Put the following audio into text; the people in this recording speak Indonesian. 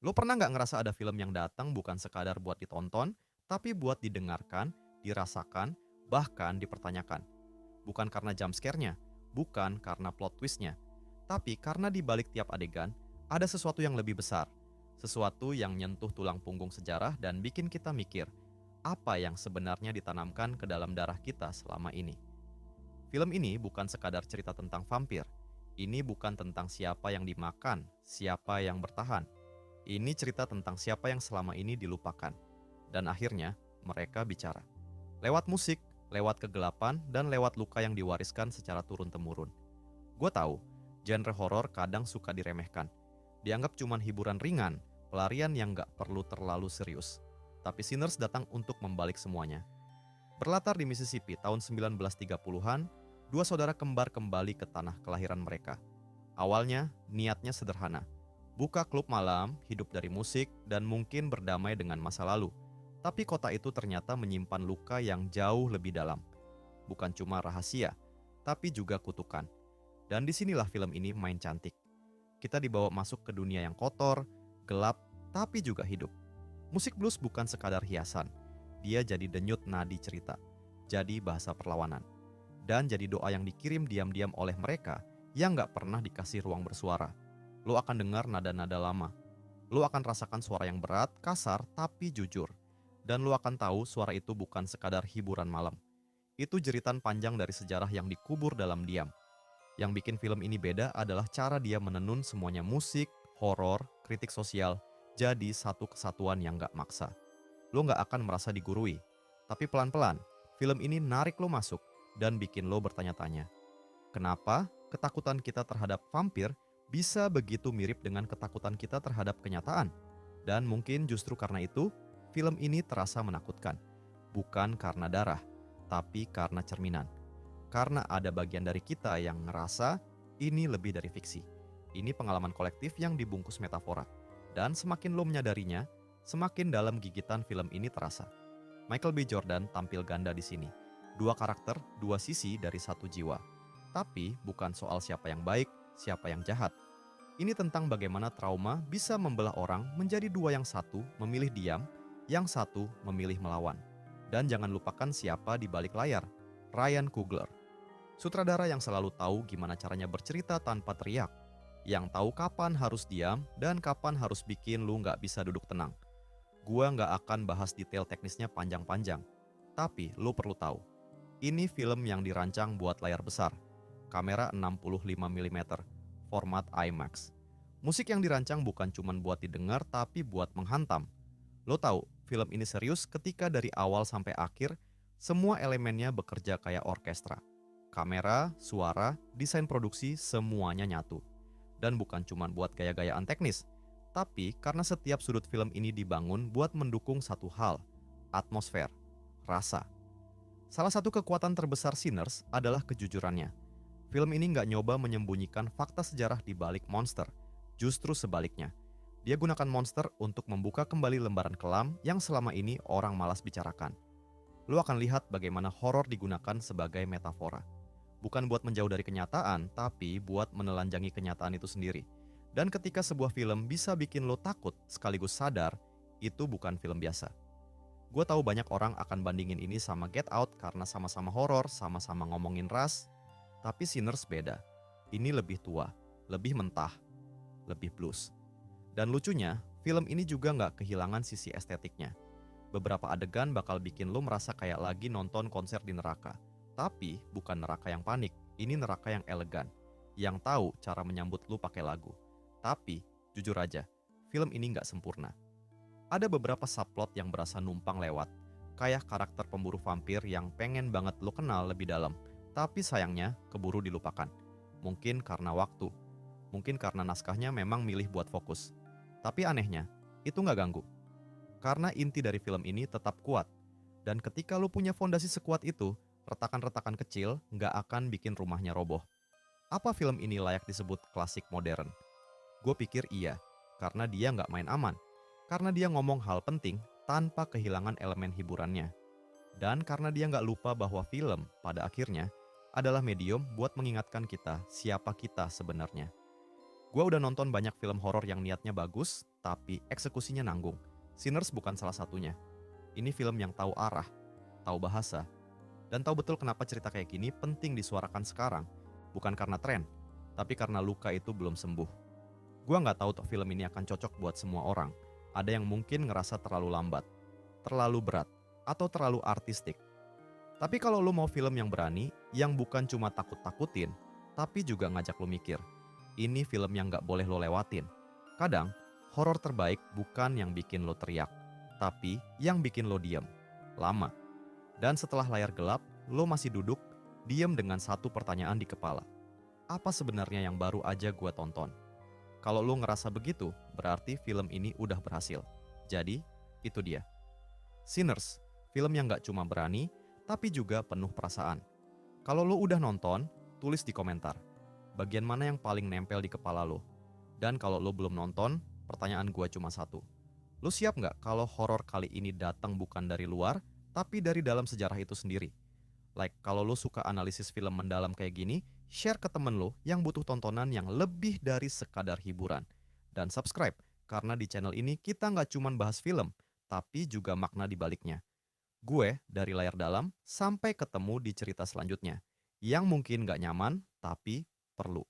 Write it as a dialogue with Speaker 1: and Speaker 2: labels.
Speaker 1: Lo pernah nggak ngerasa ada film yang datang bukan sekadar buat ditonton, tapi buat didengarkan, dirasakan, bahkan dipertanyakan? Bukan karena jump scare-nya, bukan karena plot twist-nya, tapi karena di balik tiap adegan, ada sesuatu yang lebih besar. Sesuatu yang nyentuh tulang punggung sejarah dan bikin kita mikir, apa yang sebenarnya ditanamkan ke dalam darah kita selama ini. Film ini bukan sekadar cerita tentang vampir. Ini bukan tentang siapa yang dimakan, siapa yang bertahan. Ini cerita tentang siapa yang selama ini dilupakan. Dan akhirnya, mereka bicara. Lewat musik, lewat kegelapan, dan lewat luka yang diwariskan secara turun-temurun. Gue tahu, genre horor kadang suka diremehkan. Dianggap cuman hiburan ringan, pelarian yang gak perlu terlalu serius. Tapi Sinners datang untuk membalik semuanya. Berlatar di Mississippi tahun 1930-an, dua saudara kembar kembali ke tanah kelahiran mereka. Awalnya, niatnya sederhana. Buka klub malam, hidup dari musik, dan mungkin berdamai dengan masa lalu. Tapi kota itu ternyata menyimpan luka yang jauh lebih dalam. Bukan cuma rahasia, tapi juga kutukan. Dan disinilah film ini main cantik. Kita dibawa masuk ke dunia yang kotor, gelap, tapi juga hidup. Musik blues bukan sekadar hiasan. Dia jadi denyut nadi cerita, jadi bahasa perlawanan, dan jadi doa yang dikirim diam-diam oleh mereka yang gak pernah dikasih ruang bersuara. Lo akan dengar nada-nada lama. Lo akan rasakan suara yang berat, kasar, tapi jujur. Dan lo akan tahu suara itu bukan sekadar hiburan malam. Itu jeritan panjang dari sejarah yang dikubur dalam diam. Yang bikin film ini beda adalah cara dia menenun semuanya musik, horor, kritik sosial, jadi satu kesatuan yang gak maksa. Lo gak akan merasa digurui. Tapi pelan-pelan, film ini narik lo masuk dan bikin lo bertanya-tanya. Kenapa ketakutan kita terhadap vampir bisa begitu mirip dengan ketakutan kita terhadap kenyataan? Dan mungkin justru karena itu, film ini terasa menakutkan. Bukan karena darah, tapi karena cerminan. Karena ada bagian dari kita yang ngerasa ini lebih dari fiksi. Ini pengalaman kolektif yang dibungkus metafora. Dan semakin lo menyadarinya, semakin dalam gigitan film ini terasa. Michael B. Jordan tampil ganda di sini. Dua karakter, dua sisi dari satu jiwa. Tapi bukan soal siapa yang baik, siapa yang jahat. Ini tentang bagaimana trauma bisa membelah orang menjadi dua, yang satu memilih diam, yang satu memilih melawan. Dan jangan lupakan siapa di balik layar, Ryan Coogler. Sutradara yang selalu tahu gimana caranya bercerita tanpa teriak, yang tahu kapan harus diam dan kapan harus bikin lu nggak bisa duduk tenang. Gua nggak akan bahas detail teknisnya panjang-panjang, tapi lu perlu tahu, ini film yang dirancang buat layar besar, kamera 65 mm, format IMAX. Musik yang dirancang bukan cuma buat didengar tapi buat menghantam. Lo tahu, film ini serius ketika dari awal sampai akhir, semua elemennya bekerja kayak orkestra. Kamera, suara, desain produksi, semuanya nyatu. Dan bukan cuma buat gaya-gayaan teknis, tapi karena setiap sudut film ini dibangun buat mendukung satu hal, atmosfer, rasa. Salah satu kekuatan terbesar Sinners adalah kejujurannya. Film ini nggak nyoba menyembunyikan fakta sejarah di balik monster, justru sebaliknya. Dia gunakan monster untuk membuka kembali lembaran kelam yang selama ini orang malas bicarakan. Lo akan lihat bagaimana horor digunakan sebagai metafora. Bukan buat menjauh dari kenyataan, tapi buat menelanjangi kenyataan itu sendiri. Dan ketika sebuah film bisa bikin lo takut sekaligus sadar, itu bukan film biasa. Gue tahu banyak orang akan bandingin ini sama Get Out karena sama-sama horor, sama-sama ngomongin ras. Tapi Sinners beda. Ini lebih tua, lebih mentah, lebih blues. Dan lucunya, film ini juga nggak kehilangan sisi estetiknya. Beberapa adegan bakal bikin lo merasa kayak lagi nonton konser di neraka. Tapi bukan neraka yang panik, ini neraka yang elegan, yang tahu cara menyambut lu pakai lagu. Tapi, jujur aja, film ini nggak sempurna. Ada beberapa subplot yang berasa numpang lewat, kayak karakter pemburu vampir yang pengen banget lu kenal lebih dalam, tapi sayangnya keburu dilupakan. Mungkin karena waktu, mungkin karena naskahnya memang milih buat fokus. Tapi anehnya, itu nggak ganggu. Karena inti dari film ini tetap kuat, dan ketika lu punya fondasi sekuat itu, retakan-retakan kecil nggak akan bikin rumahnya roboh. Apa film ini layak disebut klasik modern? Gue pikir iya, karena dia nggak main aman. Karena dia ngomong hal penting tanpa kehilangan elemen hiburannya. Dan karena dia nggak lupa bahwa film, pada akhirnya, adalah medium buat mengingatkan kita siapa kita sebenarnya. Gue udah nonton banyak film horor yang niatnya bagus, tapi eksekusinya nanggung. Sinners bukan salah satunya. Ini film yang tahu arah, tahu bahasa, dan tahu betul kenapa cerita kayak gini penting disuarakan sekarang. Bukan karena tren, tapi karena luka itu belum sembuh. Gua nggak tahu tuh film ini akan cocok buat semua orang. Ada yang mungkin ngerasa terlalu lambat, terlalu berat, atau terlalu artistik. Tapi kalau lu mau film yang berani, yang bukan cuma takut-takutin, tapi juga ngajak lu mikir, ini film yang nggak boleh lo lewatin. Kadang, horor terbaik bukan yang bikin lo teriak, tapi yang bikin lo diem, lama. Dan setelah layar gelap, lo masih duduk, diem dengan satu pertanyaan di kepala. Apa sebenarnya yang baru aja gua tonton? Kalau lo ngerasa begitu, berarti film ini udah berhasil. Jadi, itu dia. Sinners, film yang gak cuma berani, tapi juga penuh perasaan. Kalau lo udah nonton, tulis di komentar. Bagian mana yang paling nempel di kepala lo? Dan kalau lo belum nonton, pertanyaan gua cuma satu. Lo siap nggak kalau horor kali ini datang bukan dari luar, tapi dari dalam sejarah itu sendiri? Like, kalau lo suka analisis film mendalam kayak gini, share ke temen lo yang butuh tontonan yang lebih dari sekadar hiburan. Dan subscribe, karena di channel ini kita nggak cuma bahas film, tapi juga makna di baliknya. Gue dari layar dalam, sampai ketemu di cerita selanjutnya. Yang mungkin nggak nyaman, tapi perlu.